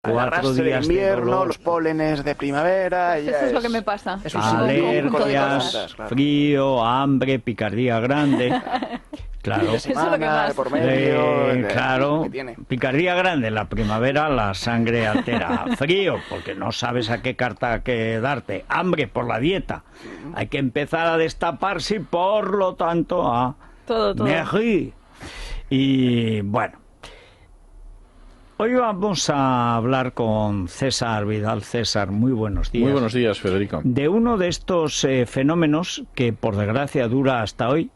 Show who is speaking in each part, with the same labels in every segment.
Speaker 1: El
Speaker 2: 4
Speaker 1: arrastre de
Speaker 2: días de
Speaker 1: invierno,
Speaker 2: dolor.
Speaker 1: los pólenes de primavera.
Speaker 3: Eso es lo que me pasa.
Speaker 1: Es un
Speaker 3: Alergias,
Speaker 2: Alergias,
Speaker 1: claro.
Speaker 2: frío, hambre, picardía grande. Claro.
Speaker 1: De semana, por medio,
Speaker 2: claro,
Speaker 1: que tiene.
Speaker 2: picardía grande en la primavera, la sangre altera. Frío, porque no sabes a qué carta que darte. Hambre, por la dieta. Hay que empezar a destaparse y, por lo tanto, a
Speaker 3: Todo.
Speaker 2: Merci. Y bueno, hoy vamos a hablar con César Vidal. César, muy buenos días.
Speaker 4: Muy buenos días, Federico.
Speaker 2: De uno de estos fenómenos que por desgracia dura hasta hoy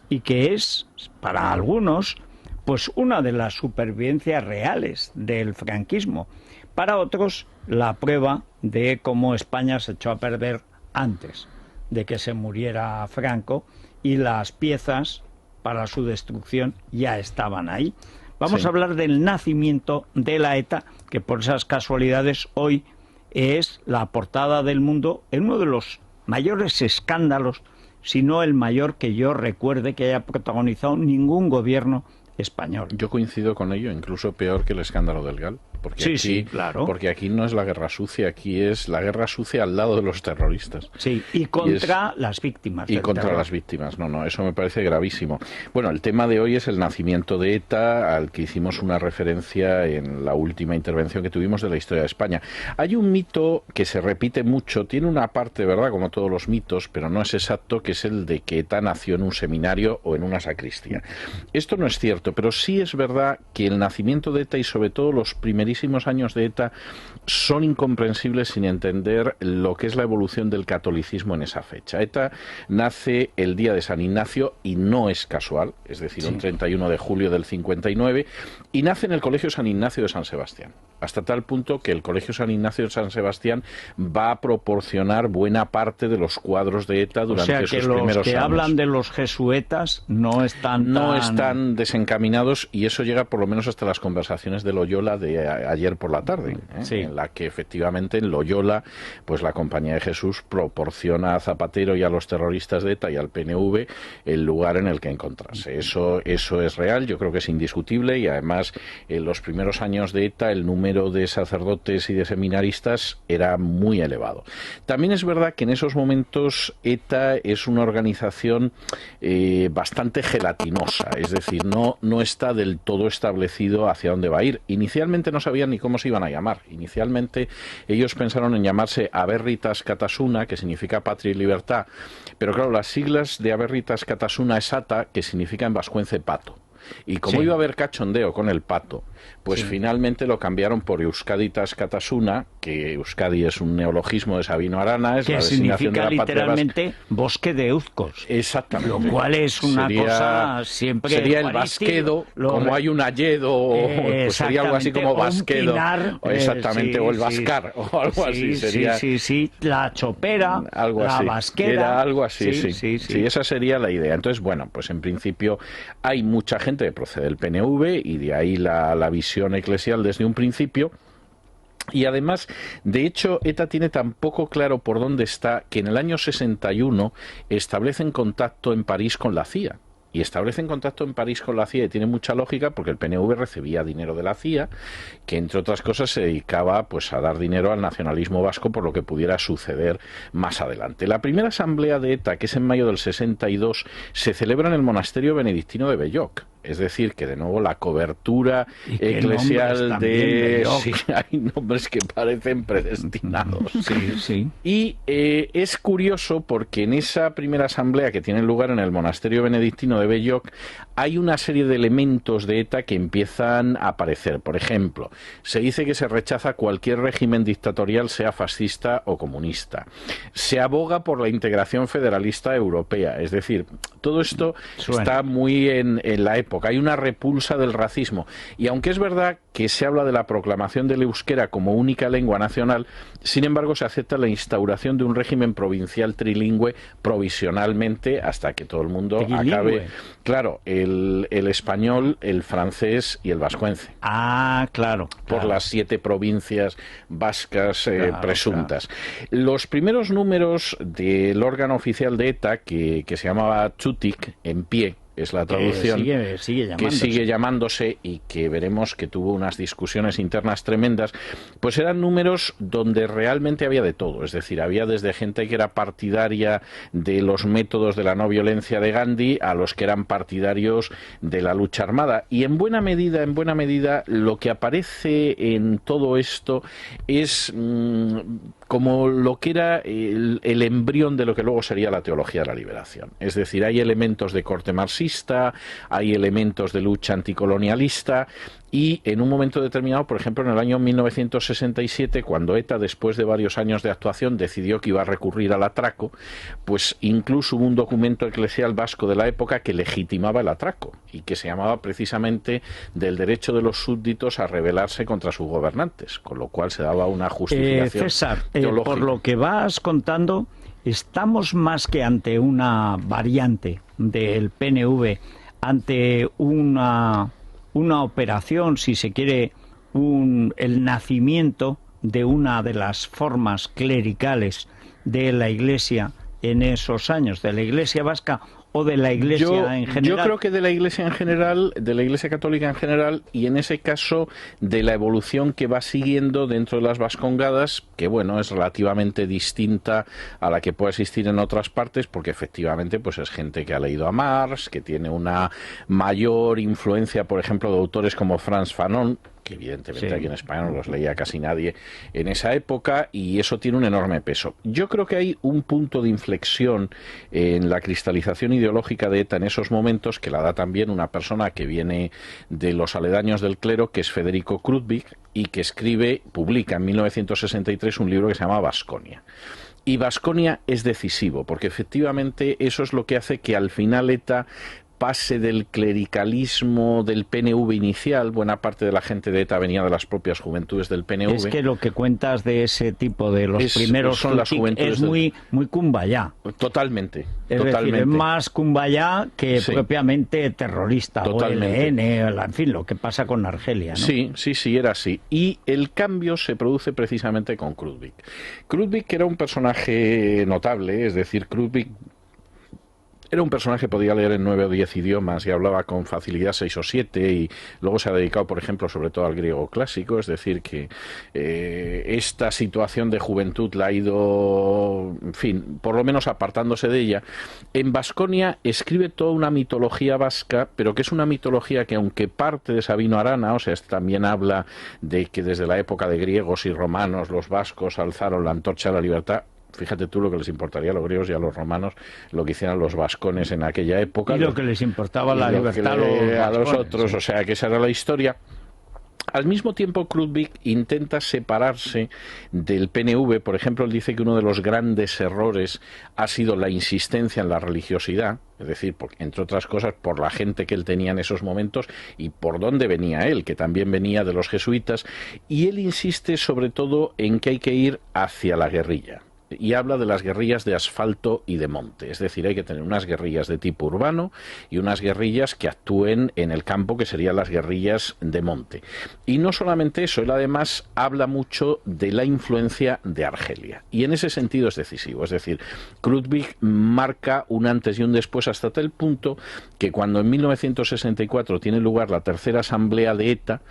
Speaker 2: y que es, para algunos, pues una de las supervivencias reales del franquismo. Para otros, la prueba de cómo España se echó a perder antes de que se muriera Franco y las piezas para su destrucción ya estaban ahí. Vamos
Speaker 4: Sí.
Speaker 2: a hablar del nacimiento de la ETA, que por esas casualidades hoy es la portada del Mundo en uno de los mayores escándalos, si no el mayor que yo recuerde que haya protagonizado ningún gobierno español.
Speaker 4: Yo coincido con ello, incluso peor que el escándalo del GAL. Porque
Speaker 2: Sí,
Speaker 4: aquí,
Speaker 2: sí, claro.
Speaker 4: Porque aquí no es la guerra sucia, aquí es la guerra sucia al lado de los terroristas.
Speaker 2: Sí, y contra las víctimas.
Speaker 4: Y
Speaker 2: del
Speaker 4: contra
Speaker 2: terror.
Speaker 4: las víctimas. No, eso me parece gravísimo. Bueno, el tema de hoy es el nacimiento de ETA, al que hicimos una referencia en la última intervención que tuvimos de la historia de España. Hay un mito que se repite mucho, tiene una parte, ¿verdad?, como todos los mitos, pero no es exacto, que es el de que ETA nació en un seminario o en una sacristía. Esto no es cierto, pero sí es verdad que el nacimiento de ETA y sobre todo los primerísimos años de ETA son incomprensibles sin entender lo que es la evolución del catolicismo en esa fecha. ETA nace el día de San Ignacio y no es casual, es decir, un 31 de julio del 59, y nace en el Colegio San Ignacio de San Sebastián, hasta tal punto que el Colegio San Ignacio de San Sebastián va a proporcionar buena parte de los cuadros de ETA durante esos primeros años.
Speaker 2: Los que hablan de los jesuetas no están
Speaker 4: desencaminados, y eso llega por lo menos hasta las conversaciones de Loyola de ayer por la tarde,
Speaker 2: Sí.
Speaker 4: en la que efectivamente en Loyola, pues la Compañía de Jesús proporciona a Zapatero y a los terroristas de ETA y al PNV el lugar en el que encontrarse. Eso es real, yo creo que es indiscutible, y además en los primeros años de ETA el número de sacerdotes y de seminaristas era muy elevado. También es verdad que en esos momentos ETA es una organización bastante gelatinosa, es decir, no está del todo establecido hacia dónde va a ir. Inicialmente no sabían ni cómo se iban a llamar. Inicialmente ellos pensaron en llamarse Aberritas Catasuna, que significa patria y libertad, pero claro, las siglas de Aberritas Catasuna es ATA, que significa en vascuence pato. Y como iba a haber cachondeo con el pato, pues finalmente lo cambiaron por Euskaditas Catasuna, que Euskadi es un neologismo de Sabino Arana, es
Speaker 2: que
Speaker 4: la designación de
Speaker 2: significa
Speaker 4: la patria
Speaker 2: literalmente bosque de Euzcos.
Speaker 4: Exactamente.
Speaker 2: Lo cual es una cosa siempre...
Speaker 4: Sería el
Speaker 2: juarística.
Speaker 4: Basquedo, como hay un Alledo, pues sería algo así como Basquedo. Exactamente, o el Bascar, o algo así. Sería
Speaker 2: Sí, la chopera,
Speaker 4: algo
Speaker 2: la
Speaker 4: así.
Speaker 2: basquera.
Speaker 4: Era algo así, sí,
Speaker 2: sí.
Speaker 4: esa sería la idea. Entonces, bueno, pues en principio hay mucha gente que procede del PNV, y de ahí la visión eclesial desde un principio. Y además, de hecho, ETA tiene tan poco claro por dónde está, que en el año 61 establecen contacto en París con la CIA. Y establecen contacto en París con la CIA, y tiene mucha lógica porque el PNV recibía dinero de la CIA, que entre otras cosas se dedicaba pues a dar dinero al nacionalismo vasco por lo que pudiera suceder más adelante. La primera asamblea de ETA, que es en mayo del 62, se celebra en el monasterio benedictino de Belloc. Es decir, que de nuevo la cobertura eclesial de... Sí, hay nombres que parecen predestinados.
Speaker 2: Sí.
Speaker 4: Y es curioso porque en esa primera asamblea que tiene lugar en el monasterio benedictino de Belloc hay una serie de elementos de ETA que empiezan a aparecer. Por ejemplo, se dice que se rechaza cualquier régimen dictatorial, sea fascista o comunista. Se aboga por la integración federalista europea. Es decir, todo esto está muy en la época. Hay una repulsa del racismo. Y aunque es verdad que se habla de la proclamación del euskera como única lengua nacional, sin embargo se acepta la instauración de un régimen provincial trilingüe provisionalmente hasta que todo el mundo acabe. Claro, el español, el francés y el vascuence.
Speaker 2: Ah, claro.
Speaker 4: Por las 7 provincias vascas presuntas.
Speaker 2: Claro.
Speaker 4: Los primeros números del órgano oficial de ETA, que se llamaba Chutik, en pie, es la traducción,
Speaker 2: que
Speaker 4: sigue llamándose y que veremos que tuvo unas discusiones internas tremendas, pues eran números donde realmente había de todo, es decir, había desde gente que era partidaria de los métodos de la no violencia de Gandhi a los que eran partidarios de la lucha armada, y en buena medida lo que aparece en todo esto es como lo que era el embrión de lo que luego sería la teología de la liberación. Es decir, hay elementos de corte marxista, hay elementos de lucha anticolonialista, y en un momento determinado, por ejemplo, en el año 1967, cuando ETA, después de varios años de actuación, decidió que iba a recurrir al atraco, pues incluso hubo un documento eclesial vasco de la época que legitimaba el atraco y que se llamaba precisamente del derecho de los súbditos a rebelarse contra sus gobernantes, con lo cual se daba una justificación
Speaker 2: César,
Speaker 4: teológica.
Speaker 2: Por lo que vas contando, estamos más que ante una variante del PNV, ante una operación, si se quiere, el nacimiento de una de las formas clericales de la Iglesia en esos años, de la Iglesia vasca o de la Iglesia en general.
Speaker 4: Yo creo que de la Iglesia en general, de la Iglesia católica en general, y en ese caso de la evolución que va siguiendo dentro de las vascongadas, que bueno, es relativamente distinta a la que puede existir en otras partes, porque efectivamente pues es gente que ha leído a Marx, que tiene una mayor influencia, por ejemplo, de autores como Frantz Fanon, que evidentemente aquí en España no los leía casi nadie en esa época, y eso tiene un enorme peso. Yo creo que hay un punto de inflexión en la cristalización ideológica de ETA en esos momentos, que la da también una persona que viene de los aledaños del clero, que es Federico Krutwig, y que publica en 1963 un libro que se llama Baskonia. Y Baskonia es decisivo, porque efectivamente eso es lo que hace que al final ETA pase del clericalismo del PNV inicial. Buena parte de la gente de ETA venía de las propias juventudes del PNV.
Speaker 2: Es que lo que cuentas de ese tipo de los primeros
Speaker 4: son las juventudes
Speaker 2: es muy Kumbaya.
Speaker 4: Totalmente.
Speaker 2: Es decir, es más Kumbaya que propiamente terrorista,
Speaker 4: totalmente.
Speaker 2: O LN, en fin, lo que pasa con Argelia, ¿no?
Speaker 4: Sí, era así. Y el cambio se produce precisamente con Krutwig. Krutwig era un personaje notable, es decir, Krutwig era un personaje que podía leer en 9 o 10 idiomas y hablaba con facilidad 6 o 7, y luego se ha dedicado, por ejemplo, sobre todo al griego clásico. Es decir, que esta situación de juventud la ha ido, en fin, por lo menos apartándose de ella. En Baskonia escribe toda una mitología vasca, pero que es una mitología que, aunque parte de Sabino Arana, o sea, también habla de que desde la época de griegos y romanos los vascos alzaron la antorcha de la libertad. Fíjate tú lo que les importaría a los griegos y a los romanos lo que hicieran los vascones en aquella época.
Speaker 2: Y lo que les importaba la libertad
Speaker 4: a los otros, o sea, que esa era la historia. Al mismo tiempo, Krutwig intenta separarse del PNV. Por ejemplo, él dice que uno de los grandes errores ha sido la insistencia en la religiosidad, es decir, entre otras cosas, por la gente que él tenía en esos momentos y por dónde venía él, que también venía de los jesuitas, y él insiste sobre todo en que hay que ir hacia la guerrilla. Y habla de las guerrillas de asfalto y de monte. Es decir, hay que tener unas guerrillas de tipo urbano y unas guerrillas que actúen en el campo, que serían las guerrillas de monte. Y no solamente eso, él además habla mucho de la influencia de Argelia. Y en ese sentido es decisivo. Es decir, Krutwig marca un antes y un después, hasta tal punto que cuando en 1964 tiene lugar la tercera asamblea de ETA,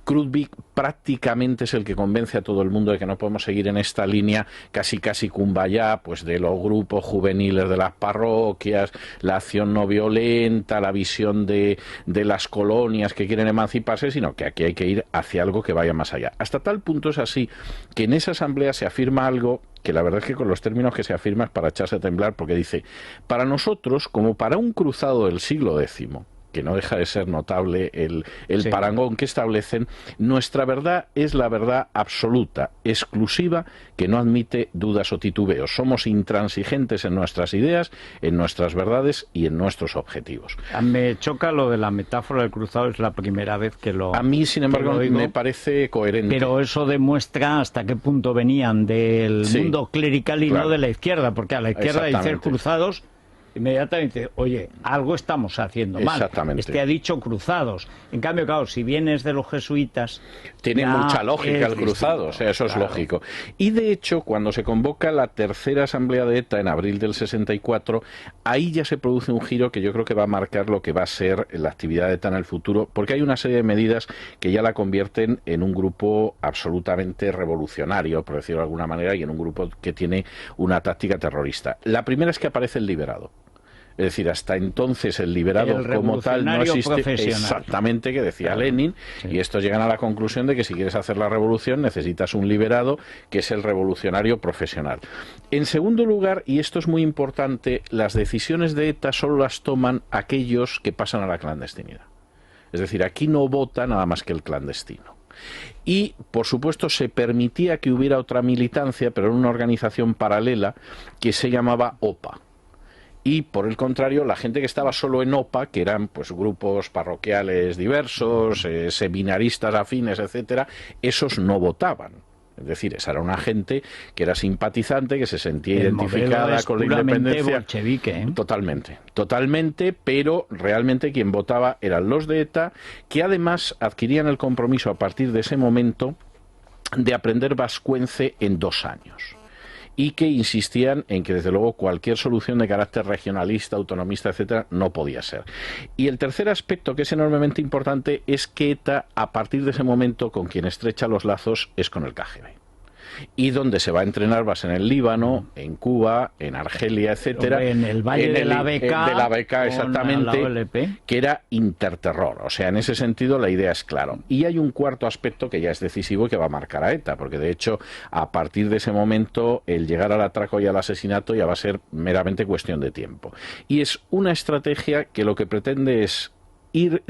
Speaker 4: Krutwig prácticamente es el que convence a todo el mundo de que no podemos seguir en esta línea casi kumbaya, pues de los grupos juveniles de las parroquias, la acción no violenta, la visión de las colonias que quieren emanciparse, sino que aquí hay que ir hacia algo que vaya más allá. Hasta tal punto es así que en esa asamblea se afirma algo que la verdad es que con los términos que se afirma es para echarse a temblar, porque dice: para nosotros, como para un cruzado del siglo X, que no deja de ser notable el parangón que establecen, nuestra verdad es la verdad absoluta, exclusiva, que no admite dudas o titubeos. Somos intransigentes en nuestras ideas, en nuestras verdades y en nuestros objetivos.
Speaker 2: Me choca lo de la metáfora del cruzado, es la primera vez que lo...
Speaker 4: A mí, sin embargo, me parece coherente.
Speaker 2: Pero eso demuestra hasta qué punto venían del mundo clerical y no de la izquierda, porque a la izquierda dicen cruzados... inmediatamente, oye, algo estamos haciendo mal.
Speaker 4: Exactamente.
Speaker 2: Este ha dicho cruzados. En cambio, claro, si vienes de los jesuitas...
Speaker 4: Tiene mucha lógica el cruzado, o sea, eso es lógico. Y de hecho, cuando se convoca la tercera asamblea de ETA en abril del 64, ahí ya se produce un giro que yo creo que va a marcar lo que va a ser la actividad de ETA en el futuro, porque hay una serie de medidas que ya la convierten en un grupo absolutamente revolucionario, por decirlo de alguna manera, y en un grupo que tiene una táctica terrorista. La primera es que aparece el liberado. Es decir, hasta entonces el liberado como tal no existe. Exactamente, que decía Lenin, y estos llegan a la conclusión de que si quieres hacer la revolución necesitas un liberado, que es el revolucionario profesional. En segundo lugar, y esto es muy importante, las decisiones de ETA solo las toman aquellos que pasan a la clandestinidad. Es decir, aquí no vota nada más que el clandestino. Y, por supuesto, se permitía que hubiera otra militancia, pero en una organización paralela que se llamaba OPA. Y, por el contrario, la gente que estaba solo en OPA, que eran pues grupos parroquiales diversos, seminaristas afines, etcétera, esos no votaban. Es decir, esa era una gente que era simpatizante, que se sentía identificada con la independencia.
Speaker 2: Bolchevique, ¿eh?
Speaker 4: Totalmente, totalmente, pero realmente quien votaba eran los de ETA, que además adquirían el compromiso a partir de ese momento de aprender vascuence en 2 años. Y que insistían en que, desde luego, cualquier solución de carácter regionalista, autonomista, etcétera, no podía ser. Y el tercer aspecto, que es enormemente importante, es que ETA, a partir de ese momento, con quien estrecha los lazos es con el KGB. Y donde se va a entrenar va a ser en el Líbano, en Cuba, en Argelia, etcétera.
Speaker 2: En el Valle de la Beca.
Speaker 4: De la Beca, exactamente, que era interterror. O sea, en ese sentido la idea es clara. Y hay un cuarto aspecto que ya es decisivo y que va a marcar a ETA, porque de hecho, a partir de ese momento, el llegar al atraco y al asesinato ya va a ser meramente cuestión de tiempo. Y es una estrategia que lo que pretende es ir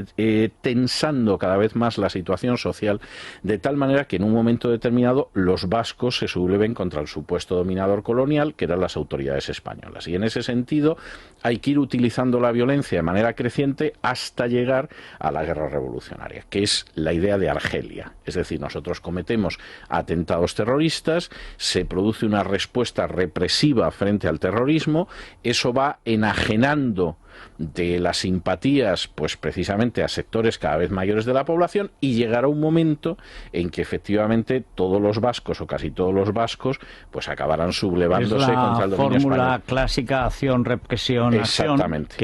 Speaker 4: tensando cada vez más la situación social, de tal manera que en un momento determinado los vascos se subleven contra el supuesto dominador colonial, que eran las autoridades españolas. Y en ese sentido hay que ir utilizando la violencia de manera creciente hasta llegar a la guerra revolucionaria, que es la idea de Argelia. Es decir, nosotros cometemos atentados terroristas, se produce una respuesta represiva frente al terrorismo, eso va enajenando de las simpatías, pues precisamente a sectores cada vez mayores de la población, y llegará un momento en que efectivamente todos los vascos o casi todos los vascos pues acabarán sublevándose contra el dominio español. Es la fórmula
Speaker 2: clásica acción-represión,
Speaker 4: exactamente,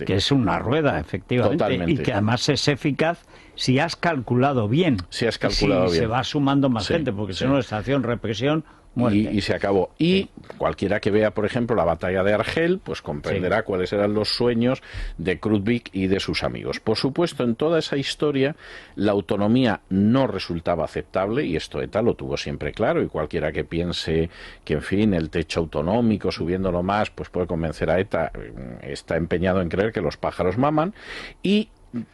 Speaker 2: que es una rueda, efectivamente. Totalmente. Y que además es eficaz si has calculado bien.
Speaker 4: Si has calculado bien.
Speaker 2: Se va sumando más gente, porque si no es acción-represión.
Speaker 4: Y se acabó. Y cualquiera que vea, por ejemplo, la batalla de Argel, pues comprenderá cuáles eran los sueños de Krutwig y de sus amigos. Por supuesto, en toda esa historia, la autonomía no resultaba aceptable, y esto ETA lo tuvo siempre claro, y cualquiera que piense que, en fin, el techo autonómico, subiéndolo más, pues puede convencer a ETA, está empeñado en creer que los pájaros maman, y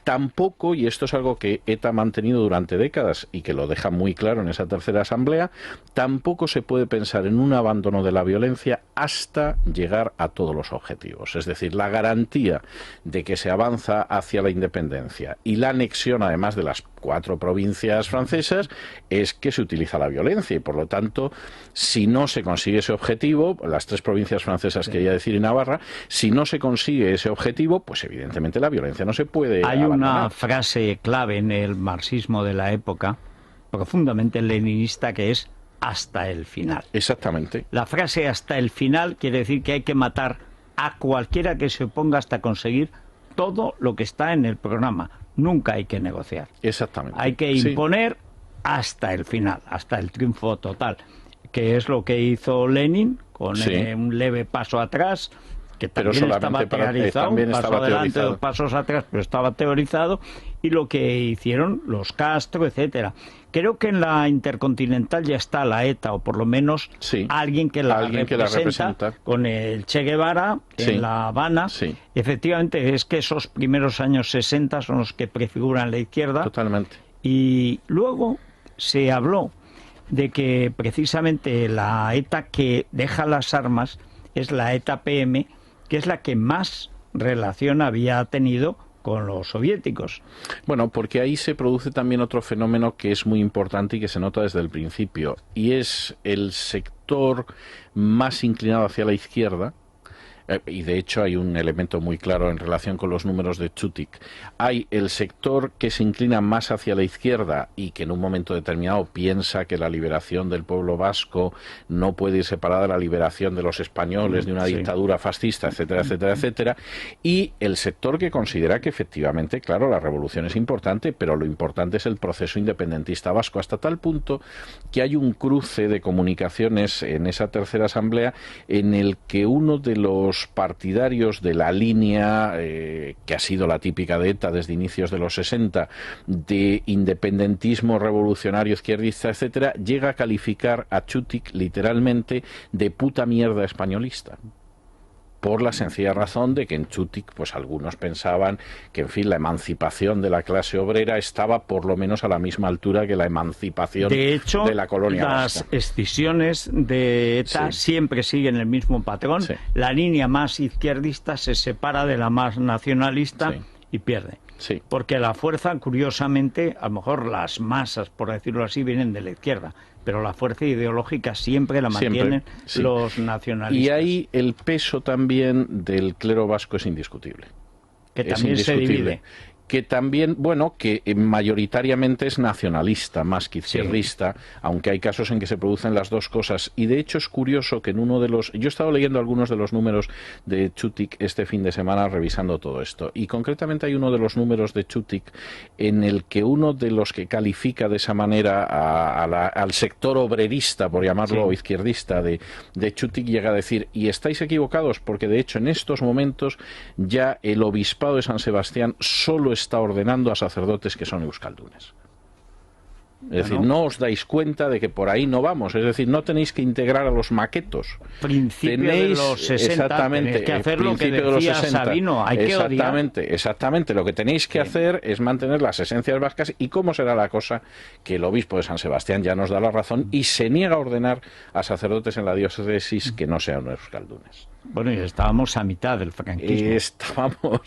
Speaker 4: tampoco, y esto es algo que ETA ha mantenido durante décadas y que lo deja muy claro en esa tercera asamblea, tampoco se puede pensar en un abandono de la violencia hasta llegar a todos los objetivos. Es decir, la garantía de que se avanza hacia la independencia y la anexión, además de las 4 provincias francesas, es que se utiliza la violencia, y por lo tanto, si no se consigue ese objetivo, las 3 provincias francesas, quería decir, y Navarra, si no se consigue ese objetivo, pues evidentemente la violencia no se puede
Speaker 2: Hay
Speaker 4: abandonar.
Speaker 2: Una frase clave en el marxismo de la época, profundamente leninista, que es hasta el final.
Speaker 4: Exactamente.
Speaker 2: La frase hasta el final quiere decir que hay que matar a cualquiera que se oponga hasta conseguir todo lo que está en el programa. Nunca hay que negociar.
Speaker 4: Exactamente.
Speaker 2: Hay que imponer hasta el final, hasta el triunfo total, que es lo que hizo Lenin con un leve paso atrás, que también estaba teorizado, un paso adelante, 2 pasos atrás, pero estaba teorizado, y lo que hicieron los Castro, etcétera. Creo que en la Intercontinental ya está la ETA, o por lo menos alguien que la representa, con el Che Guevara en La Habana. Efectivamente, es que esos primeros años 60 son los que prefiguran la izquierda.
Speaker 4: Totalmente.
Speaker 2: Y luego se habló de que precisamente la ETA que deja las armas es la ETA PM, que es la que más relación había tenido con los soviéticos.
Speaker 4: Bueno, porque ahí se produce también otro fenómeno que es muy importante y que se nota desde el principio, y es el sector más inclinado hacia la izquierda, Y de hecho hay un elemento muy claro en relación con los números de Chutik. Hay el sector que se inclina más hacia la izquierda y que en un momento determinado piensa que la liberación del pueblo vasco no puede ir separada de la liberación de los españoles de una dictadura fascista, etcétera, etcétera, etcétera. Y el sector que considera que efectivamente, claro, la revolución es importante, pero lo importante es el proceso independentista vasco, hasta tal punto que hay un cruce de comunicaciones en esa tercera asamblea en el que uno de los partidarios de la línea que ha sido la típica de ETA desde inicios de los 60, de independentismo revolucionario izquierdista, etcétera, llega a calificar a Chutik literalmente de puta mierda españolista. Por la sencilla razón de que en Chutik, pues algunos pensaban que, en fin, la emancipación de la clase obrera estaba por lo menos a la misma altura que la emancipación de la colonia vasca.
Speaker 2: Las escisiones de ETA siempre siguen el mismo patrón. La línea más izquierdista se separa de la más nacionalista y pierde. Porque la fuerza, curiosamente, a lo mejor las masas, por decirlo así, vienen de la izquierda, pero la fuerza ideológica siempre la mantienen los nacionalistas.
Speaker 4: Y ahí el peso también del clero vasco es indiscutible.
Speaker 2: Que también se divide.
Speaker 4: Que también, bueno, que mayoritariamente es nacionalista más que izquierdista, aunque hay casos en que se producen las dos cosas. Y de hecho es curioso que en uno de los... Yo he estado leyendo algunos de los números de Chutik este fin de semana revisando todo esto. Y concretamente hay uno de los números de Chutik en el que uno de los que califica de esa manera al sector obrerista, por llamarlo izquierdista, de Chutik llega a decir, y estáis equivocados, porque de hecho en estos momentos ya el obispado de San Sebastián solo está ordenando a sacerdotes que son euskaldunes. Es decir, no os dais cuenta de que por ahí no vamos. Es decir, no tenéis que integrar a los maquetos.
Speaker 2: Principio de los 60, tenéis que hacer lo que decía Sabino, hay que odiar.
Speaker 4: Exactamente. Lo que tenéis que hacer es mantener las esencias vascas. ¿Y cómo será la cosa? Que el obispo de San Sebastián ya nos da la razón y se niega a ordenar a sacerdotes en la diócesis que no sean euskaldunes.
Speaker 2: Bueno, y estábamos a mitad del franquismo.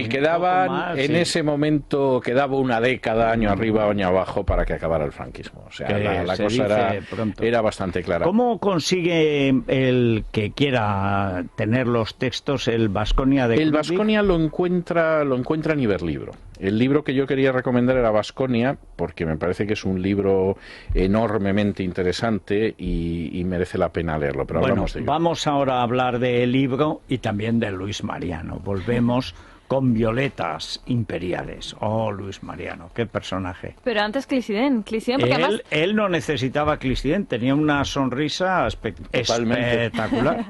Speaker 4: Quedaban en ese momento, quedaba una década, año arriba o año abajo, para que acabara el franquismo. O sea, la cosa era bastante clara.
Speaker 2: ¿Cómo consigue el que quiera tener los textos el Baskonia de Klutvig?
Speaker 4: El Baskonia lo encuentra en Iberlibro. El libro que yo quería recomendar era Baskonia, porque me parece que es un libro enormemente interesante y merece la pena leerlo. Pero hablamos de ello.
Speaker 2: Vamos ahora a hablar del libro y también de Luis Mariano. Volvemos con Violetas Imperiales. Oh, Luis Mariano, qué personaje.
Speaker 3: Pero antes Clisiden, porque además...
Speaker 2: Él no necesitaba Clisiden, tenía una sonrisa espectacular.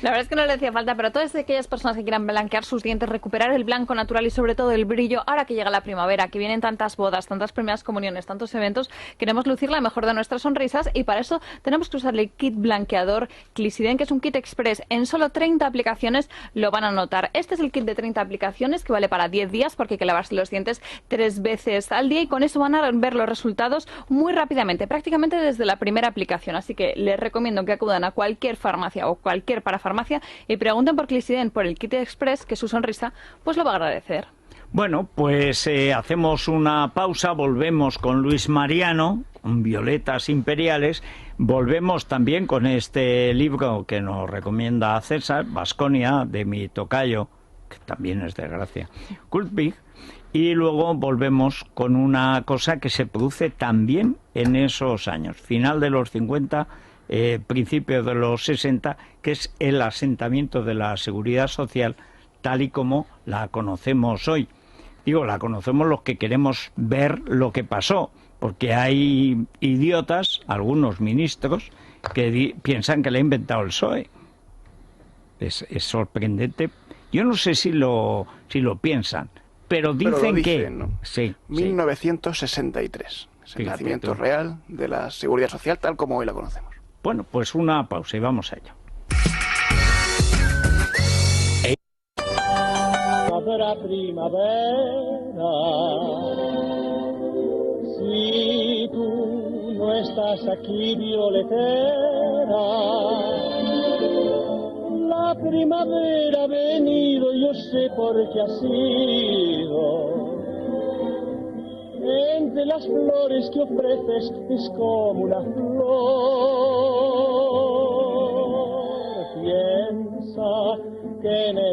Speaker 3: La verdad es que no le hacía falta, pero todas aquellas personas que quieran blanquear sus dientes, recuperar el blanco natural y sobre todo el brillo, ahora que llega la primavera, que vienen tantas bodas, tantas primeras comuniones, tantos eventos, queremos lucir la mejor de nuestras sonrisas y para eso tenemos que usar el kit blanqueador Clisiden, que es un kit express. En solo 30 aplicaciones lo van a notar. Este es el kit de 30 aplicaciones que vale para 10 días porque hay que lavarse los dientes 3 veces al día y con eso van a ver los resultados muy rápidamente, prácticamente desde la primera aplicación. Así que les recomiendo que acudan a cualquier farmacia o cualquier parafarmacia y pregunten por Clisiden, por el kit express, que su sonrisa pues lo va a agradecer.
Speaker 2: Bueno, pues hacemos una pausa, volvemos con Luis Mariano, Violetas Imperiales, volvemos también con este libro que nos recomienda César, Baskonia, de mi tocayo, que también es de Gracia, Klutvig, y luego volvemos con una cosa que se produce también en esos años, final de los 50, principios de los 60, que es el asentamiento de la Seguridad Social tal y como la conocemos hoy. Digo, la conocemos los que queremos ver lo que pasó, porque hay idiotas, algunos ministros, que piensan que le ha inventado el PSOE. Es sorprendente. Yo no sé si lo piensan, pero dicen que...
Speaker 1: ¿no?
Speaker 2: Sí,
Speaker 1: 1963. Es el nacimiento real de la Seguridad Social tal como hoy la conocemos.
Speaker 2: Bueno, pues una pausa y vamos a ello.
Speaker 5: Habrá primavera si tú no estás aquí, violetera. La primavera ha venido, yo sé por qué ha sido. Entre las flores que ofreces es como una flor. Piensa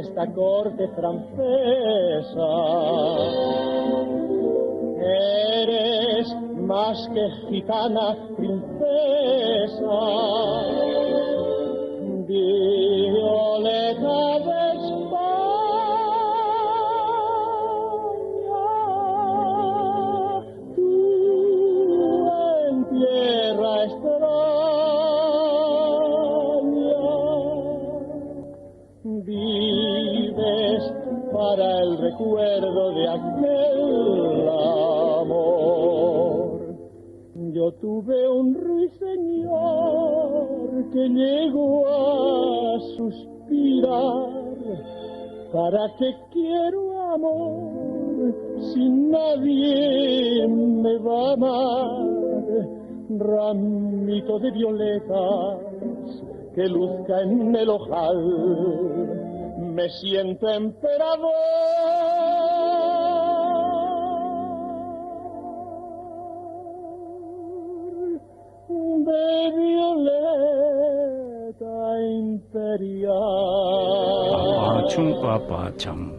Speaker 5: esta corte francesa. Eres más que gitana princesa, Violeta de España, tú en tierra extraña vives para el recuerdo de aquel amor. Yo tuve un ruiseñor que llegó a suspirar. ¿Para qué quiero amor si nadie me va a amar? Ramito de violetas que luzca en el ojal, me siento emperador de violeta imperial.
Speaker 2: Papachum.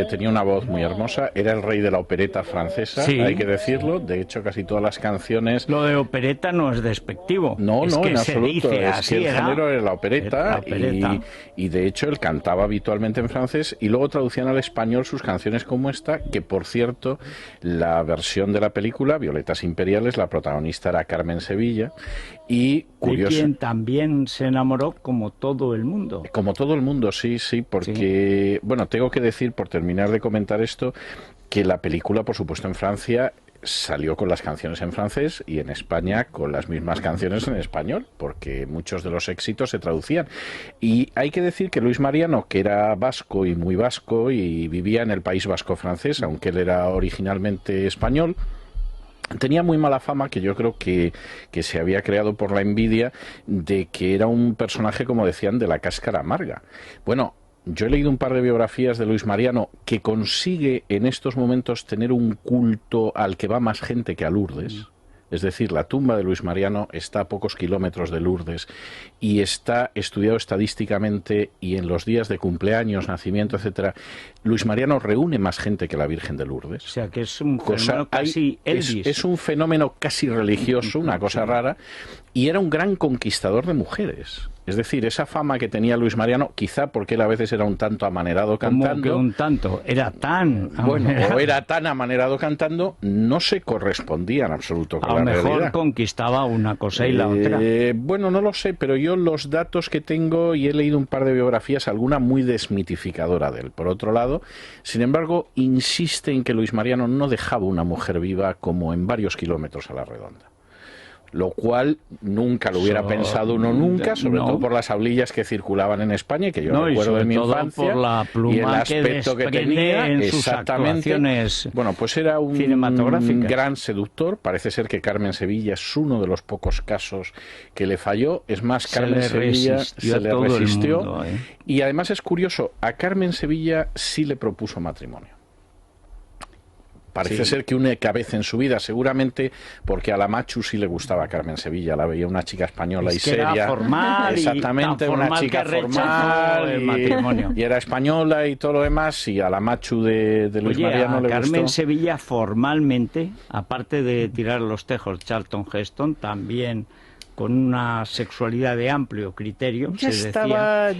Speaker 4: Tenía una voz muy hermosa, era el rey de la opereta francesa,
Speaker 2: Sí.
Speaker 4: hay que decirlo. De hecho, casi todas las canciones...
Speaker 2: Lo de opereta no es despectivo.
Speaker 4: No,
Speaker 2: es
Speaker 4: no,
Speaker 2: que
Speaker 4: en
Speaker 2: se
Speaker 4: absoluto.
Speaker 2: dice
Speaker 4: Es
Speaker 2: así,
Speaker 4: que el
Speaker 2: era
Speaker 4: género era la opereta,
Speaker 2: la opereta.
Speaker 4: Y de hecho él cantaba habitualmente en francés y luego traducían al español sus canciones como esta, que por cierto, la versión de la película, Violetas Imperiales, la protagonista era Carmen Sevilla y
Speaker 2: de
Speaker 4: curioso...
Speaker 2: quien también se enamoró como todo el mundo.
Speaker 4: Como todo el mundo, sí, porque, bueno, tengo que decir, por terminar de comentar esto, que la película, por supuesto, en Francia salió con las canciones en francés y en España con las mismas canciones en español, porque muchos de los éxitos se traducían. Y hay que decir que Luis Mariano, que era vasco y muy vasco y vivía en el País Vasco francés, aunque él era originalmente español, tenía muy mala fama, que yo creo que se había creado por la envidia de que era un personaje, como decían, de la cáscara amarga. Bueno, yo he leído un par de biografías de Luis Mariano que consigue en estos momentos tener un culto al que va más gente que a Lourdes. Es decir, la tumba de Luis Mariano está a pocos kilómetros de Lourdes y está estudiado estadísticamente, y en los días de cumpleaños, nacimiento, etcétera, Luis Mariano reúne más gente que la Virgen de Lourdes.
Speaker 2: O sea, que es un fenómeno casi Elvis.
Speaker 4: Es un fenómeno casi religioso, una cosa rara, y era un gran conquistador de mujeres. Es decir, esa fama que tenía Luis Mariano, quizá porque él a veces era un tanto amanerado cantando.
Speaker 2: Como que un tanto, era tan
Speaker 4: bueno,
Speaker 2: amanerado.
Speaker 4: o era tan amanerado cantando, no se correspondía en absoluto con
Speaker 2: a
Speaker 4: la
Speaker 2: lo mejor
Speaker 4: realidad.
Speaker 2: Conquistaba una cosa y la otra.
Speaker 4: Bueno, no lo sé, pero yo los datos que tengo, y he leído un par de biografías, alguna muy desmitificadora de él. Por otro lado, sin embargo, insiste en que Luis Mariano no dejaba una mujer viva como en varios kilómetros a la redonda. Lo cual nunca lo hubiera pensado uno nunca, sobre todo por las hablillas que circulaban en España y que yo recuerdo de mi infancia,
Speaker 2: por la pluma
Speaker 4: y el aspecto que tenía
Speaker 2: en sus
Speaker 4: exactamente.
Speaker 2: actuaciones
Speaker 4: Bueno, pues era un
Speaker 2: cinematográficas.
Speaker 4: gran seductor. Parece ser que Carmen Sevilla es uno de los pocos casos que le falló. Es más, Carmen Sevilla se le resistió. Y además es curioso, a Carmen Sevilla sí le propuso matrimonio. Parece ser que une cabeza en su vida, seguramente porque a la Machu sí le gustaba a Carmen Sevilla, la veía una chica española y seria.
Speaker 2: Era formal,
Speaker 4: exactamente,
Speaker 2: y tan
Speaker 4: una
Speaker 2: formal
Speaker 4: chica
Speaker 2: que rechazó
Speaker 4: formal
Speaker 2: el matrimonio.
Speaker 4: y era española y todo lo demás, y a la Machu de Luis
Speaker 2: Oye,
Speaker 4: Mariano
Speaker 2: a
Speaker 4: le
Speaker 2: Carmen
Speaker 4: gustó.
Speaker 2: Sevilla formalmente, aparte de tirar los tejos Charlton Heston, también con una sexualidad de amplio criterio,
Speaker 4: Ya
Speaker 2: se
Speaker 4: estaba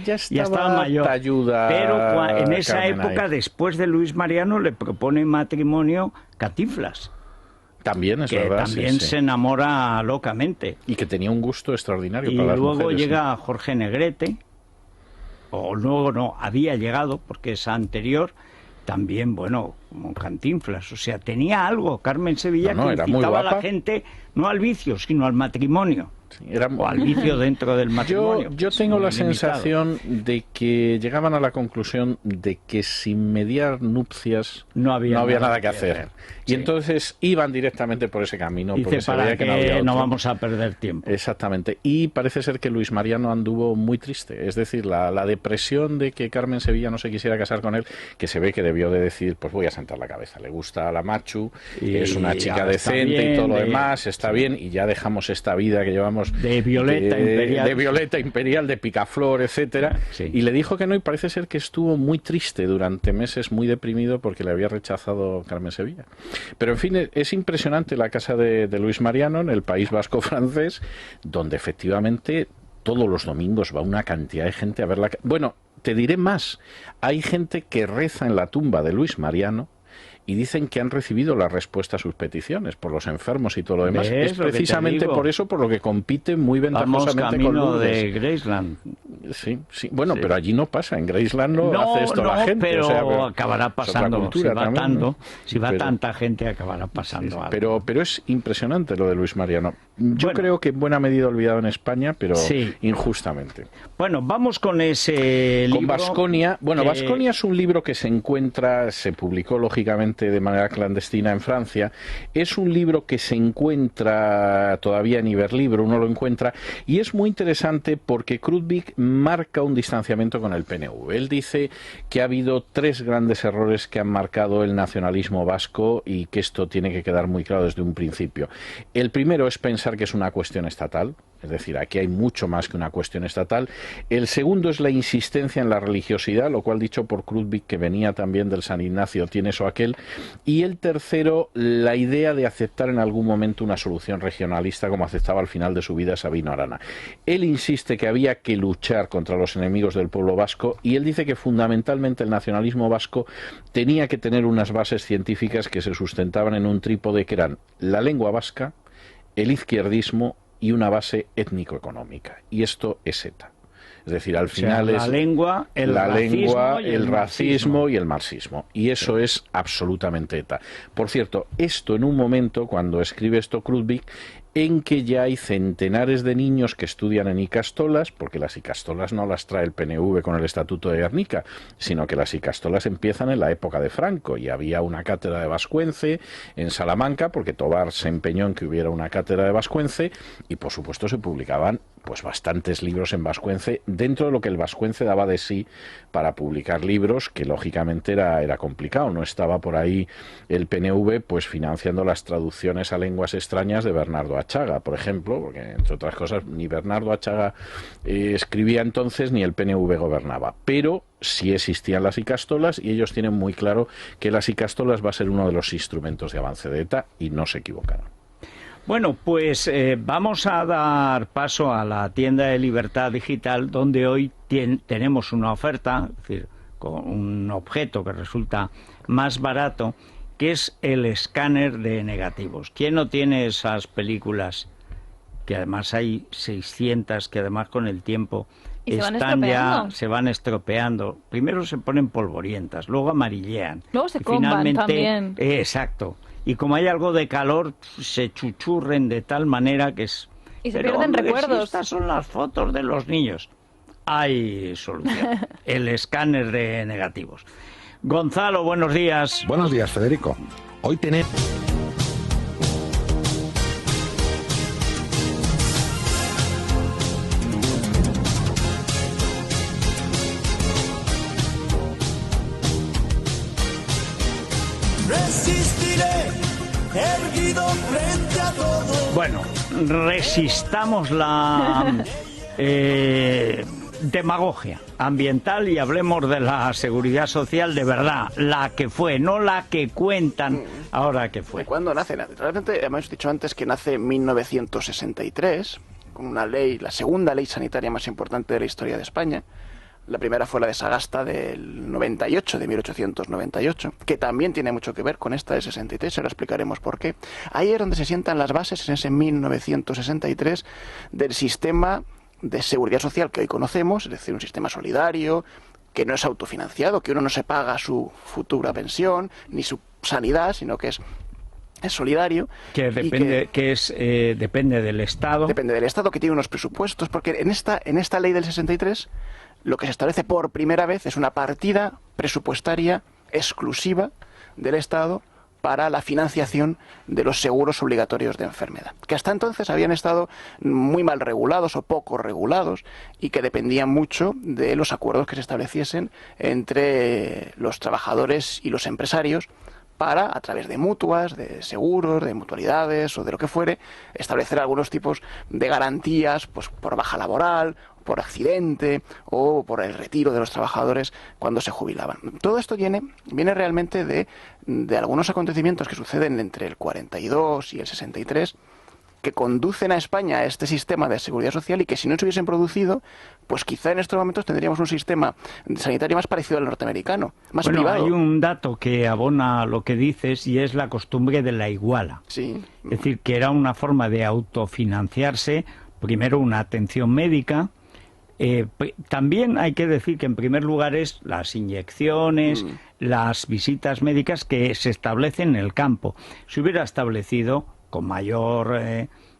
Speaker 2: mayor.
Speaker 4: talluda
Speaker 2: Pero en esa
Speaker 4: Carmen
Speaker 2: época,
Speaker 4: ahí.
Speaker 2: después de Luis Mariano, le propone matrimonio Cantinflas,
Speaker 4: También es
Speaker 2: que
Speaker 4: verdad,
Speaker 2: también
Speaker 4: sí, sí.
Speaker 2: se enamora locamente.
Speaker 4: Y que tenía un gusto extraordinario
Speaker 2: Y
Speaker 4: para las
Speaker 2: luego
Speaker 4: mujeres.
Speaker 2: llega Jorge Negrete, o luego no, había llegado, porque es anterior, también, bueno, como Cantinflas. O sea, tenía algo Carmen Sevilla
Speaker 4: No,
Speaker 2: que
Speaker 4: era muy
Speaker 2: incitaba a
Speaker 4: guapa.
Speaker 2: la gente no al vicio, sino al matrimonio.
Speaker 4: Sí, era...
Speaker 2: O al vicio dentro del matrimonio.
Speaker 4: Yo tengo
Speaker 2: Muy
Speaker 4: la
Speaker 2: limitado.
Speaker 4: sensación de que llegaban a la conclusión de que sin mediar nupcias
Speaker 2: No había
Speaker 4: nada que hacer. Y entonces iban directamente por ese camino. porque
Speaker 2: Dice,
Speaker 4: se
Speaker 2: para
Speaker 4: veía que no había
Speaker 2: no
Speaker 4: otro.
Speaker 2: vamos a perder tiempo.
Speaker 4: Exactamente. Y parece ser que Luis Mariano anduvo muy triste. Es decir, la depresión de que Carmen Sevilla no se quisiera casar con él, que se ve que debió de decir, pues voy a sentar la cabeza. Le gusta a la Machu,
Speaker 2: Y
Speaker 4: es una chica
Speaker 2: ya está
Speaker 4: decente y todo lo
Speaker 2: bien,
Speaker 4: demás, está bien, y ya dejamos esta vida que llevamos digamos,
Speaker 2: de Violeta Imperial,
Speaker 4: de Violeta Imperial, de Picaflor, etcétera,
Speaker 2: sí.
Speaker 4: Y le dijo que no, y parece ser que estuvo muy triste durante meses, muy deprimido porque le había rechazado Carmen Sevilla. Pero en fin, es impresionante la casa de Luis Mariano en el País Vasco francés, donde efectivamente todos los domingos va una cantidad de gente a verla. Bueno, te diré más, hay gente que reza en la tumba de Luis Mariano y dicen que han recibido la respuesta a sus peticiones por los enfermos y todo lo demás. Es precisamente por eso por lo que compite muy ventajosamente con Lourdes.
Speaker 2: De Graceland.
Speaker 4: Sí, sí. Bueno, sí. Pero allí no pasa. En Graceland no hace esto la gente.
Speaker 2: Pero
Speaker 4: o sea,
Speaker 2: acabará pasando. Si va tanta gente, acabará pasando algo.
Speaker 4: Pero es impresionante lo de Luis Mariano. Yo creo que en buena medida olvidado en España, pero injustamente.
Speaker 2: Bueno, vamos con ese libro.
Speaker 4: Con Baskonia. Bueno, Baskonia es un libro que se publicó lógicamente de manera clandestina en Francia. Es un libro que se encuentra todavía en Iberlibro, uno lo encuentra, y es muy interesante porque Krutwig marca un distanciamiento con el PNV. Él dice que ha habido 3 grandes errores que han marcado el nacionalismo vasco y que esto tiene que quedar muy claro desde un principio. El primero es pensar que es una cuestión estatal, es decir, aquí hay mucho más que una cuestión estatal. El segundo es la insistencia en la religiosidad, lo cual dicho por Krutwig, que venía también del San Ignacio, tiene eso aquel. Y el tercero, la idea de aceptar en algún momento una solución regionalista, como aceptaba al final de su vida Sabino Arana. Él insiste que había que luchar contra los enemigos del pueblo vasco, y él dice que fundamentalmente el nacionalismo vasco tenía que tener unas bases científicas que se sustentaban en un trípode que eran la lengua vasca, el izquierdismo y una base étnico-económica. Y esto es ETA. Es decir, al final es
Speaker 2: la lengua, el
Speaker 4: racismo y el marxismo. Y eso es absolutamente ETA. Por cierto, esto en un momento, cuando escribe esto Krutwig, en que ya hay centenares de niños que estudian en ikastolas, porque las ikastolas no las trae el PNV con el Estatuto de Gernika, sino que las ikastolas empiezan en la época de Franco, y había una cátedra de vascuence en Salamanca, porque Tobar se empeñó en que hubiera una cátedra de vascuence, y por supuesto se publicaban pues bastantes libros en vascuence, dentro de lo que el vascuence daba de sí para publicar libros, que lógicamente era complicado. No estaba por ahí el PNV pues financiando las traducciones a lenguas extrañas de Bernardo Achaga, por ejemplo, porque entre otras cosas ni Bernardo Achaga escribía entonces ni el PNV gobernaba, pero sí existían las ikastolas, y ellos tienen muy claro que las ikastolas va a ser uno de los instrumentos de avance de ETA, y no se equivocaron.
Speaker 2: Bueno, pues vamos a dar paso a la tienda de Libertad Digital, donde hoy tenemos una oferta, es decir, con un objeto que resulta más barato, que es el escáner de negativos. ¿Quién no tiene esas películas? Que además hay 600, que además con el tiempo se van estropeando. Primero se ponen polvorientas, luego amarillean.
Speaker 3: Luego se comban también.
Speaker 2: Exacto. Y como hay algo de calor, se chuchurren de tal manera que es...
Speaker 3: Y se pierden recuerdos.
Speaker 2: Si estas son las fotos de los niños. Hay solución. El escáner de negativos. Gonzalo, buenos días.
Speaker 6: Buenos días, Federico. Hoy tenemos...
Speaker 5: Erguido frente a todo.
Speaker 2: Bueno, resistamos la demagogia ambiental y hablemos de la seguridad social de verdad, la que fue, no la que cuentan ahora que fue.
Speaker 1: ¿De cuándo nace? Realmente hemos dicho antes que nace en 1963, con una ley, la segunda ley sanitaria más importante de la historia de España. La primera fue la de Sagasta del 98, de 1898, que también tiene mucho que ver con esta de 63, ahora explicaremos por qué. Ahí es donde se sientan las bases, en ese 1963, del sistema de seguridad social que hoy conocemos, es decir, un sistema solidario, que no es autofinanciado, que uno no se paga su futura pensión, ni su sanidad, sino que es solidario.
Speaker 2: Que depende, depende del Estado.
Speaker 1: Depende del Estado, que tiene unos presupuestos, porque en esta ley del 63... lo que se establece por primera vez es una partida presupuestaria exclusiva del Estado para la financiación de los seguros obligatorios de enfermedad, que hasta entonces habían estado muy mal regulados o poco regulados y que dependían mucho de los acuerdos que se estableciesen entre los trabajadores y los empresarios para, a través de mutuas, de seguros, de mutualidades o de lo que fuere, establecer algunos tipos de garantías, pues por baja laboral, por accidente o por el retiro de los trabajadores cuando se jubilaban. Todo esto viene realmente de algunos acontecimientos que suceden entre el 42 y el 63, que conducen a España a este sistema de seguridad social y que si no se hubiesen producido, pues quizá en estos momentos tendríamos un sistema sanitario más parecido al norteamericano, más privado.
Speaker 2: Hay un dato que abona lo que dices y es la costumbre de la iguala.
Speaker 1: Sí.
Speaker 2: Es decir, que era una forma de autofinanciarse, primero una atención médica. También hay que decir que en primer lugar es las inyecciones, las visitas médicas que se establecen en el campo. Se hubiera establecido con mayor,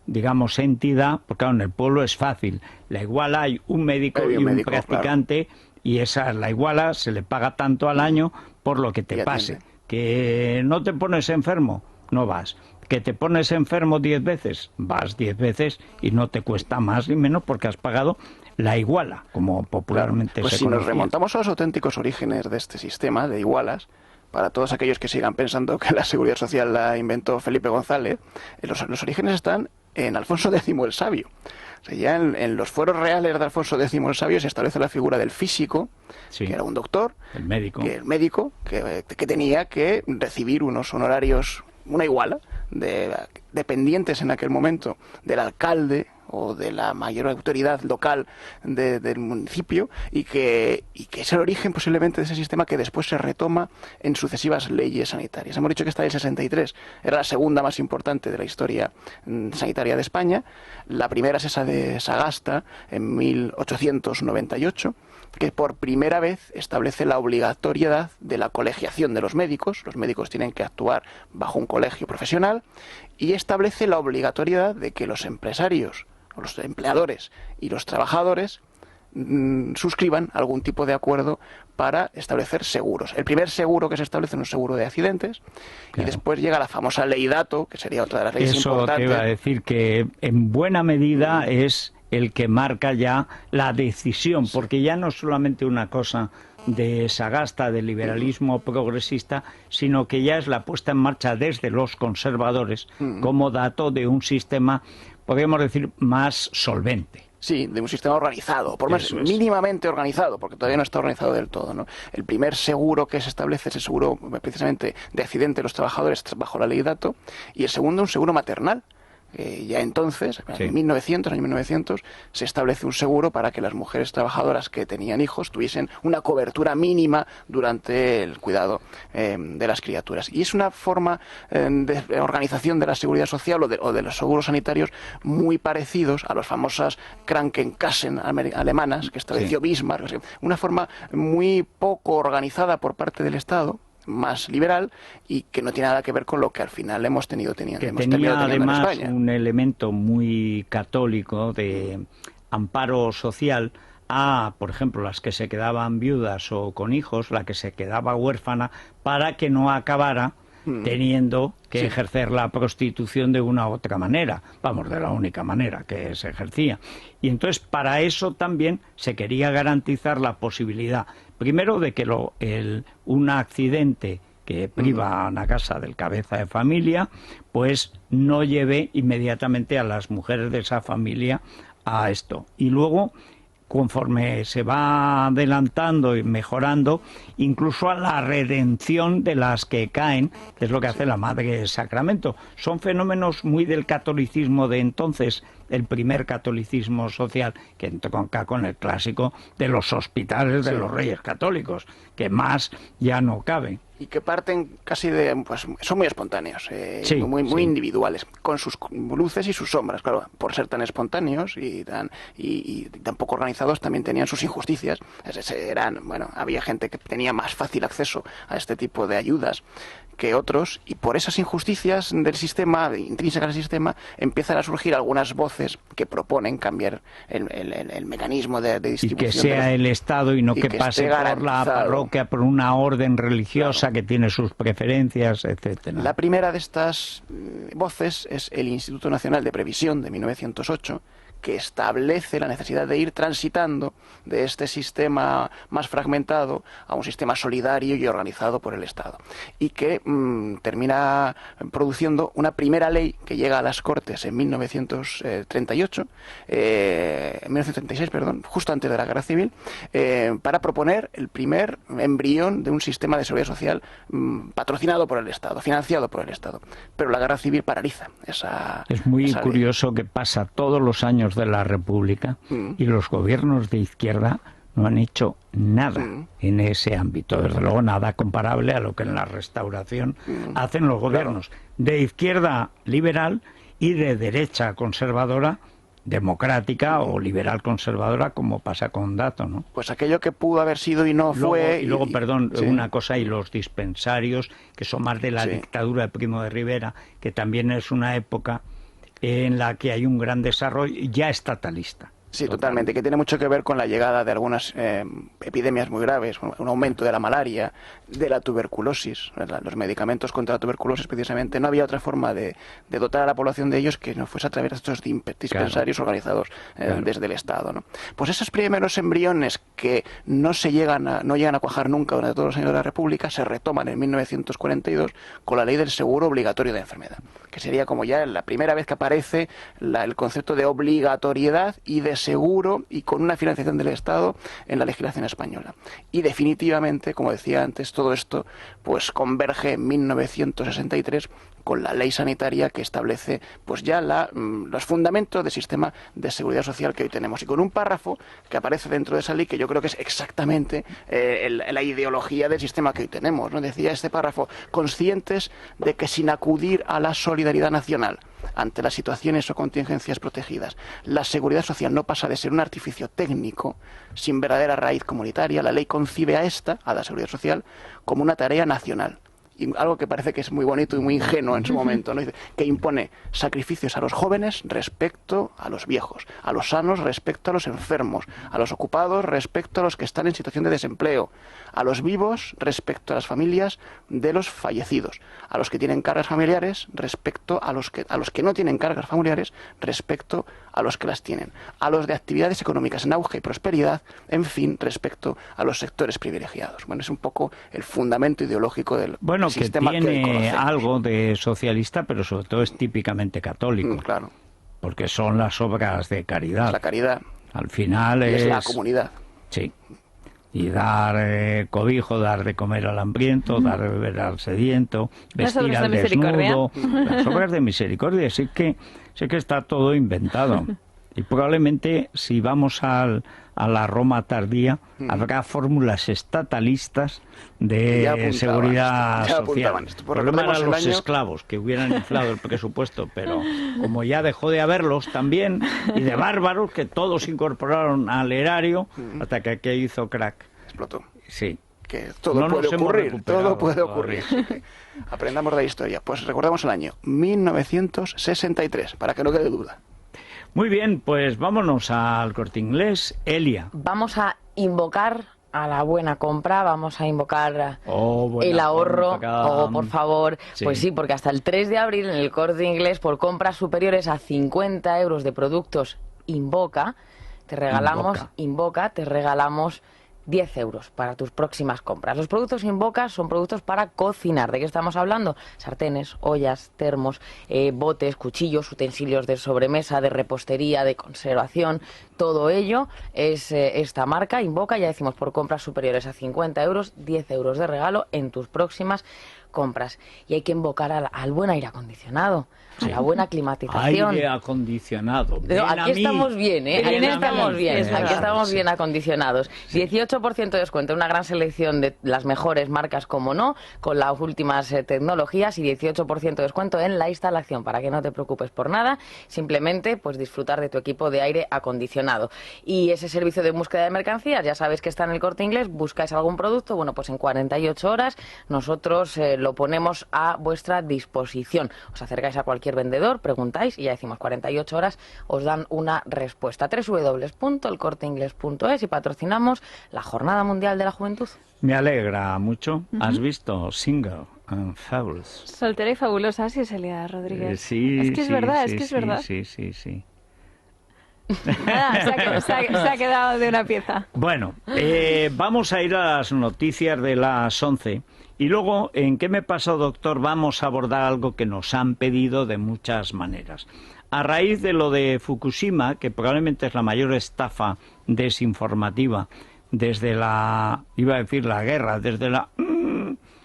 Speaker 2: digamos, entidad, porque claro, en el pueblo es fácil. La iguala hay un médico y un practicante, claro. Y la iguala se le paga tanto al año por lo que te pase. Que no te pones enfermo, no vas. Que te pones enfermo 10 veces, vas 10 veces y no te cuesta más ni menos porque has pagado la iguala, como popularmente
Speaker 1: pues
Speaker 2: se
Speaker 1: si
Speaker 2: conocía.
Speaker 1: Nos remontamos a los auténticos orígenes de este sistema de igualas, para todos aquellos que sigan pensando que la seguridad social la inventó Felipe González, los orígenes están en Alfonso X el Sabio. O sea, ya en los fueros reales de Alfonso X el Sabio se establece la figura del físico, sí, que era un doctor,
Speaker 2: el médico
Speaker 1: que tenía que recibir unos honorarios, una iguala, dependientes en aquel momento del alcalde o de la mayor autoridad local del municipio, y que es el origen posiblemente de ese sistema que después se retoma en sucesivas leyes sanitarias. Hemos dicho que esta del 63 era la segunda más importante de la historia sanitaria de España. La primera es esa de Sagasta en 1898, que por primera vez establece la obligatoriedad de la colegiación de los médicos. Los médicos tienen que actuar bajo un colegio profesional, y establece la obligatoriedad de que los empresarios, los empleadores y los trabajadores suscriban algún tipo de acuerdo para establecer seguros. El primer seguro que se establece es un seguro de accidentes, claro. Y después llega la famosa ley Dato, que sería otra de las leyes importantes.
Speaker 2: Eso te iba a decir, que en buena medida es el que marca ya la decisión, porque ya no es solamente una cosa de Sagasta, de liberalismo progresista, sino que ya es la puesta en marcha desde los conservadores como dato de un sistema, podríamos decir, más solvente.
Speaker 1: Sí, de un sistema organizado, por más mínimamente organizado, porque todavía no está organizado del todo, ¿no? El primer seguro que se establece es el seguro precisamente de accidente de los trabajadores bajo la ley Dato, y el segundo un seguro maternal. Ya entonces, sí, en 1900, se establece un seguro para que las mujeres trabajadoras que tenían hijos tuviesen una cobertura mínima durante el cuidado de las criaturas. Y es una forma de organización de la seguridad social o de los seguros sanitarios muy parecidos a las famosas Krankenkassen alemanas que estableció, sí, Bismarck. Una forma muy poco organizada por parte del Estado, más liberal, y que no tiene nada que ver con lo que al final hemos tenido
Speaker 2: que tenía además un elemento muy católico de amparo social a, por ejemplo, las que se quedaban viudas o con hijos, la que se quedaba huérfana, para que no acabara teniendo que, sí, ejercer la prostitución de una u otra manera, vamos, de la única manera que se ejercía. Y entonces para eso también se quería garantizar la posibilidad, primero, de que un accidente que priva a una casa del cabeza de familia, pues no lleve inmediatamente a las mujeres de esa familia a esto. Y luego, conforme se va adelantando y mejorando, incluso a la redención de las que caen, que es lo que hace la Madre Sacramento. Son fenómenos muy del catolicismo de entonces, el primer catolicismo social, que entronca con el clásico de los hospitales de, sí, los Reyes Católicos, que más ya no cabe.
Speaker 1: Y que parten casi pues son muy espontáneos,
Speaker 2: sí,
Speaker 1: muy
Speaker 2: sí,
Speaker 1: individuales, con sus luces y sus sombras, claro, por ser tan espontáneos y tan poco organizados, también tenían sus injusticias. Había gente que tenía más fácil acceso a este tipo de ayudas que otros, y por esas injusticias del sistema, intrínsecas al sistema, empiezan a surgir algunas voces que proponen cambiar el mecanismo de distribución.
Speaker 2: Y que sea el Estado y no que pase por la parroquia, por una orden religiosa, claro, que tiene sus preferencias, etcétera.
Speaker 1: La primera de estas voces es el Instituto Nacional de Previsión de 1908, que establece la necesidad de ir transitando de este sistema más fragmentado a un sistema solidario y organizado por el Estado. Y que termina produciendo una primera ley que llega a las Cortes en 1936, perdón, justo antes de la Guerra Civil, para proponer el primer embrión de un sistema de seguridad social patrocinado por el Estado, financiado por el Estado. Pero la Guerra Civil paraliza esa.
Speaker 2: Es muy
Speaker 1: esa
Speaker 2: curioso que pasa todos los años de la República y los gobiernos de izquierda no han hecho nada en ese ámbito. Desde luego nada comparable a lo que en la Restauración hacen los gobiernos de izquierda liberal y de derecha conservadora, democrática o liberal conservadora, como pasa con Dato, ¿no?
Speaker 1: Pues aquello que pudo haber sido y no fue.
Speaker 2: Y luego, perdón,
Speaker 1: sí.
Speaker 2: una cosa, y los dispensarios, que son más de la dictadura de Primo de Rivera, que también es una época en la que hay un gran desarrollo ya estatalista.
Speaker 1: Sí, totalmente, que tiene mucho que ver con la llegada de algunas epidemias muy graves, un aumento de la malaria, de la tuberculosis, los medicamentos contra la tuberculosis precisamente. No había otra forma de dotar a la población de ellos que no fuese a través de estos dispensarios organizados desde el Estado, ¿no? Pues esos primeros embriones que no llegan a cuajar nunca durante todos los años de la República se retoman en 1942 con la ley del seguro obligatorio de enfermedad, que sería como ya la primera vez que aparece el concepto de obligatoriedad y de seguro y con una financiación del Estado en la legislación española. Y definitivamente, como decía antes, todo esto pues converge en 1963 con la ley sanitaria que establece pues ya los fundamentos del sistema de seguridad social que hoy tenemos, y con un párrafo que aparece dentro de esa ley que yo creo que es exactamente la ideología del sistema que hoy tenemos, ¿no? Decía este párrafo: conscientes de que sin acudir a la solidaridad nacional ante las situaciones o contingencias protegidas, la seguridad social no pasa de ser un artificio técnico sin verdadera raíz comunitaria, la ley concibe a la seguridad social, como una tarea nacional. Y algo que parece que es muy bonito y muy ingenuo en su momento, ¿no? Dice que impone sacrificios a los jóvenes respecto a los viejos, a los sanos respecto a los enfermos, a los ocupados respecto a los que están en situación de desempleo, a los vivos respecto a las familias de los fallecidos, a los que tienen cargas familiares respecto a los que no tienen cargas familiares respecto a los que las tienen, a los de actividades económicas en auge y prosperidad, en fin, respecto a los sectores privilegiados. Bueno, es un poco el fundamento ideológico del sistema
Speaker 2: que
Speaker 1: hoy
Speaker 2: tiene
Speaker 1: conocemos.
Speaker 2: algo de socialista, pero sobre todo es típicamente católico.
Speaker 1: Claro.
Speaker 2: Porque son las obras de caridad.
Speaker 1: La caridad.
Speaker 2: Al final
Speaker 1: es la comunidad.
Speaker 2: Sí. Y dar cobijo, dar de comer al hambriento, dar de beber al sediento, vestir al desnudo. Las obras de misericordia. Sí que está todo inventado. Y probablemente, si vamos a la Roma tardía, habrá fórmulas estatalistas de seguridad social. El problema eran los esclavos, que hubieran inflado el presupuesto, pero como ya dejó de haberlos también, y de bárbaros, que todos se incorporaron al erario, hasta que aquello hizo crack.
Speaker 1: Explotó.
Speaker 2: Sí.
Speaker 1: Que todo puede ocurrir, todo puede ocurrir. Aprendamos de la historia. Pues recordamos el año 1963, para que no quede duda.
Speaker 2: Muy bien, pues vámonos al Corte Inglés. Elia.
Speaker 7: Vamos a invocar a la buena compra, vamos a invocar
Speaker 2: buena
Speaker 7: el ahorro,
Speaker 2: compra.
Speaker 7: por favor.
Speaker 2: Sí.
Speaker 7: Pues sí, porque hasta el 3 de abril en el Corte Inglés, por compras superiores a 50 euros de productos Invoca, te regalamos 10 euros para tus próximas compras. Los productos Invoca son productos para cocinar. ¿De qué estamos hablando? Sartenes, ollas, termos, botes, cuchillos, utensilios de sobremesa, de repostería, de conservación. Todo ello es esta marca Invoca. Ya decimos, por compras superiores a 50 euros, 10 euros de regalo en tus próximas compras. Y hay que invocar al buen aire acondicionado, a la buena climatización.
Speaker 2: Aire acondicionado.
Speaker 7: Aquí estamos bien, ¿eh? Aquí estamos bien. Aquí estamos bien acondicionados. 18% de descuento, una gran selección de las mejores marcas, como no, con las últimas tecnologías, y 18% de descuento en la instalación, para que no te preocupes por nada, simplemente pues disfrutar de tu equipo de aire acondicionado. Y ese servicio de búsqueda de mercancías, ya sabes que está en el Corte Inglés. Buscáis algún producto, bueno, pues en 48 horas nosotros lo ponemos a vuestra disposición. Os acercáis a cualquier vendedor, preguntáis y ya decimos 48 horas os dan una respuesta. www.elcorteingles.es, y patrocinamos la Jornada Mundial de la Juventud.
Speaker 2: Me alegra mucho. ¿Has visto Single and Fabulous?
Speaker 3: Soltera y fabulosa, sí, Celia Rodríguez.
Speaker 2: Sí,
Speaker 3: es que es verdad, es que es verdad.
Speaker 2: Sí.
Speaker 3: Se ha quedado de una pieza.
Speaker 2: Bueno, vamos a ir a las noticias de las 11 y luego, ¿en qué me pasa, doctor? Vamos a abordar algo que nos han pedido de muchas maneras. A raíz de lo de Fukushima, que probablemente es la mayor estafa desinformativa desde la, iba a decir la guerra, desde la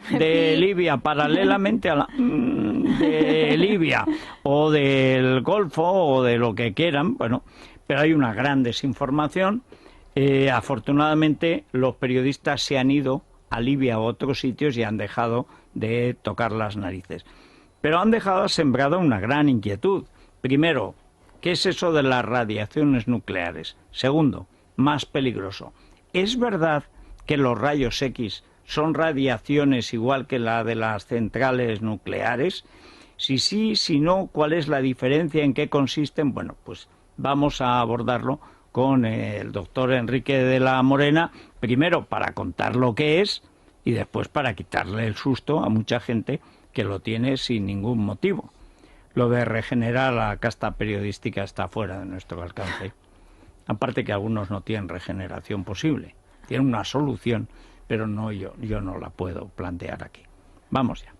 Speaker 2: de Libia, paralelamente a la de Libia o del Golfo o de lo que quieran, bueno, pero hay una gran desinformación. Afortunadamente los periodistas se han ido a Libia a otros sitios y han dejado de tocar las narices. Pero han dejado sembrado una gran inquietud. Primero, ¿qué es eso de las radiaciones nucleares? Segundo, más peligroso, ¿es verdad que los rayos X son radiaciones igual que la de las centrales nucleares? Si sí, si no, ¿cuál es la diferencia? ¿En qué consisten? Bueno, pues vamos a abordarlo con el doctor Enrique de la Morena, primero para contar lo que es y después para quitarle el susto a mucha gente que lo tiene sin ningún motivo. Lo de regenerar la casta periodística está fuera de nuestro alcance. Aparte que algunos no tienen regeneración posible. Tienen una solución, pero no yo no la puedo plantear aquí. Vamos ya.